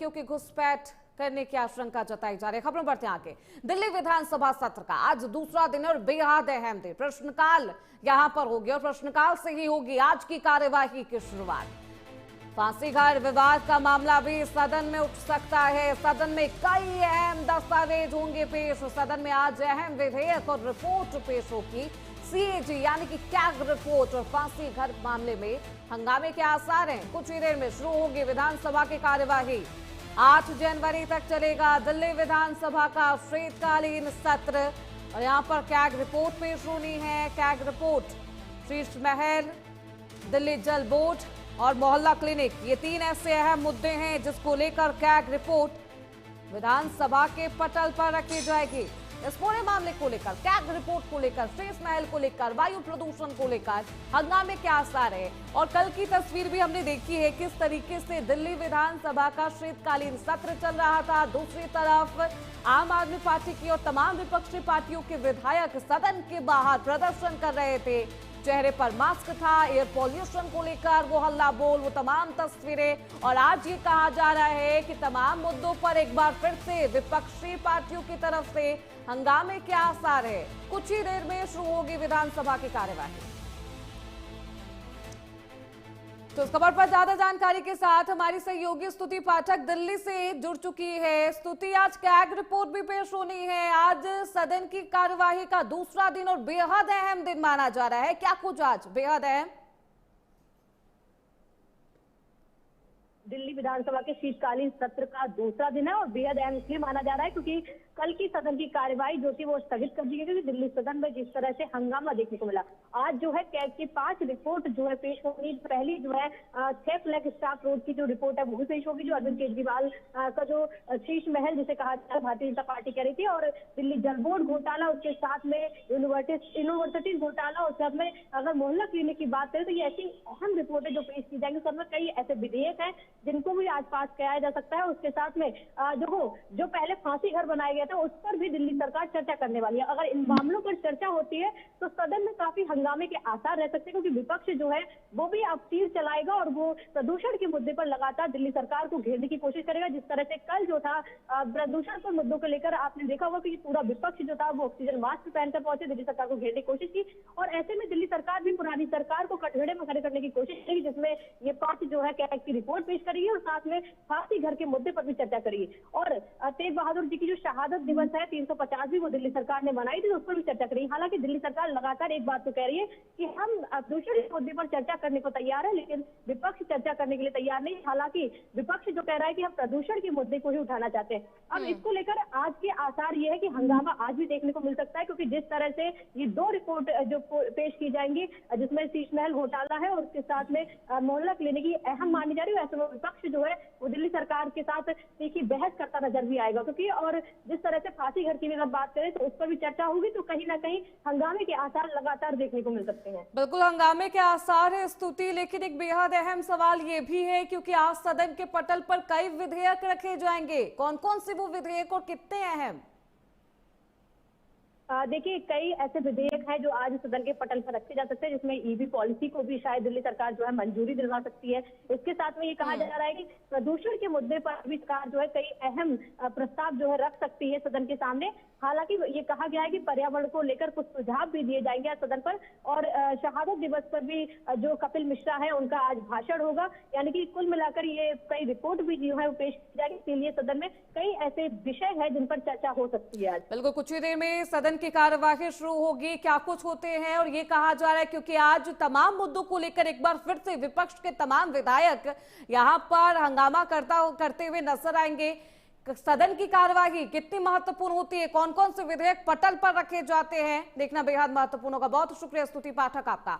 क्योंकि घुसपैठ करने की आशंका जताई जा रही है। खबरों बढ़ते हैं आगे। दिल्ली विधानसभा सत्र का आज दूसरा दिन और बेहद अहम दिन। प्रश्नकाल यहां पर होगी और प्रश्नकाल से ही होगी आज की कार्यवाही की शुरुआत। फांसी घर विवाद का मामला भी सदन में उठ सकता है। सदन में कई अहम दस्तावेज होंगे पेश। सदन में आज अहम विधेयक और रिपोर्ट पेश होगी। सीएजी यानी कि कैग रिपोर्ट और फांसी घर मामले में हंगामे के आसार हैं। कुछ ही देर में शुरू होगी विधानसभा की कार्यवाही। 8 जनवरी तक चलेगा दिल्ली विधानसभा का शीतकालीन सत्र और यहां पर कैग रिपोर्ट पेश होनी है। कैग रिपोर्ट, शीश महल, दिल्ली जल बोर्ड और मोहल्ला क्लिनिक, ये 3 ऐसे अहम मुद्दे हैं जिसको लेकर कैग रिपोर्ट विधानसभा के पटल पर रखी जाएगी। इस पूरे मामले को लेकर, कैग रिपोर्ट को लेकर, शीश महल को लेकर, वायु प्रदूषण को लेकर हंगामे के आसार है। और कल की तस्वीर भी हमने देखी है किस तरीके से दिल्ली विधानसभा का शीतकालीन सत्र चल रहा था। दूसरी तरफ आम आदमी पार्टी की और तमाम विपक्षी पार्टियों के विधायक सदन के बाहर प्रदर्शन कर रहे थे। चेहरे पर मास्क था, एयर पॉल्यूशन को लेकर वो हल्ला बोल, वो तमाम तस्वीरें। और आज ये कहा जा रहा है कि तमाम मुद्दों पर एक बार फिर से विपक्षी पार्टियों की तरफ से हंगामे के आसार है। कुछ ही देर में शुरू होगी विधानसभा की कार्यवाही। तो इस खबर पर ज्यादा जानकारी के साथ हमारी सहयोगी स्तुति पाठक दिल्ली से जुड़ चुकी है। स्तुति, आज कैग रिपोर्ट भी पेश होनी है। आज सदन की कार्यवाही का दूसरा दिन और बेहद अहम दिन माना जा रहा है। क्या कुछ आज बेहद अहम? दिल्ली विधानसभा के शीतकालीन सत्र का दूसरा दिन है और बेहद अहम इसलिए माना जा रहा है क्योंकि कल की सदन की कार्यवाही जो थी वो स्थगित कर दी गई क्योंकि दिल्ली सदन में जिस तरह से हंगामा देखने को मिला। आज जो है कैग की 5 रिपोर्ट जो है पेश होगी। पहली जो है 6 फ्लैग स्टाफ रोड की जो रिपोर्ट है वो भी पेश होगी, जो अरविंद केजरीवाल का जो शीश महल जिसे कहा जाता है भारतीय जनता पार्टी कह रही थी, और दिल्ली जल बोर्ड घोटाला, उसके साथ में यूनिवर्सिटी घोटाला, और साथ में अगर मोहल्ला क्लिनिक की बात करें तो ये ऐसी अहम रिपोर्टें जो पेश की जाएंगी। सब में कई ऐसे विधेयक है जिनको भी आज पास कराया जा सकता है। उसके साथ में जो पहले फांसी घर बनाया गया था उस पर भी दिल्ली सरकार चर्चा करने वाली है। अगर इन मामलों पर चर्चा होती है तो सदन में काफी हंगामे के आसार रह सकते हैं क्योंकि विपक्ष जो है वो भी अब तीर चलाएगा और वो प्रदूषण के मुद्दे पर लगातार दिल्ली सरकार को घेरने की कोशिश करेगा। जिस तरह से कल जो था प्रदूषण पर मुद्दों को लेकर आपने देखा होगा कि पूरा विपक्ष जो था वो ऑक्सीजन मास्क पहनकर पहुंचे, दिल्ली सरकार को घेरने की कोशिश की। और ऐसे में दिल्ली सरकार भी पुरानी सरकार को कटघरे में खड़े करने की कोशिश करेगी, जिसमें ये 5 जो है कैग की रिपोर्ट पेश करेगी और साथ में फांसी घर के मुद्दे पर भी चर्चा करेगी। और तेग बहादुर जी की जो शहादत दिवस है 350 भी वो दिल्ली सरकार ने मनाई थी, तो उस पर भी चर्चा करेगी। हालांकि दिल्ली सरकार लगातार एक बात तो कह रही है कि हम प्रदूषण के मुद्दे पर चर्चा करने को तैयार है, लेकिन विपक्ष चर्चा करने के लिए तैयार नहीं। हालांकि विपक्ष जो कह रहा है कि हम प्रदूषण के मुद्दे को ही उठाना चाहते हैं। अब इसको लेकर आज के आसार ये है कि हंगामा आज भी देखने को मिल सकता है क्योंकि जिस तरह से ये 2 रिपोर्ट जो पेश की जाएंगी जिसमें शीश महल घोटाला है और उसके साथ में मोहल्ला क्लिनिक की अहम मानी जा रही है, ऐसे में विपक्ष जो है वो दिल्ली सरकार के साथ तीखी बहस करता नजर भी आएगा क्योंकि और जिस तरह से फांसी घर की अगर बात करें तो उस पर भी चर्चा होगी, तो कहीं ना कहीं हंगामे के आसार लगातार देखने को मिल सकते हैं। बिल्कुल हंगामे के आसार है स्तुति, लेकिन एक बेहद अहम सवाल ये भी है क्योंकि आज सदन के पटल पर कई विधेयक रखे जाएंगे। कौन कौन से वो विधेयक और कितने अहम? देखिए, कई ऐसे विधेयक हैं जो आज सदन के पटल पर रखे जा सकते हैं, जिसमें ईवी पॉलिसी को भी शायद दिल्ली सरकार जो है मंजूरी दिलवा सकती है। इसके साथ में ये कहा जा रहा है कि प्रदूषण के मुद्दे पर भी सरकार जो है कई अहम प्रस्ताव जो है रख सकती है सदन के सामने। हालांकि ये कहा गया है कि पर्यावरण को लेकर कुछ सुझाव भी दिए जाएंगे आज सदन पर। और शहादत दिवस पर भी जो कपिल मिश्रा है उनका आज भाषण होगा, यानी कि कुल मिलाकर ये कई रिपोर्ट भी जो है वो पेश की जाएगी। इसीलिए सदन में कई ऐसे विषय है जिन पर चर्चा हो सकती है आज। बिल्कुल, कुछ ही देर में सदन की कार्यवाही शुरू होगी। क्या कुछ होते हैं और ये कहा जा रहा है क्योंकि आज तमाम मुद्दों को लेकर एक बार फिर से विपक्ष के तमाम विधायक यहां पर हंगामा करते हुए नजर आएंगे। सदन की कार्यवाही कितनी महत्वपूर्ण होती है, कौन कौन से विधेयक पटल पर रखे जाते हैं, देखना बेहद महत्वपूर्ण होगा। बहुत शुक्रिया स्तुति पाठक आपका।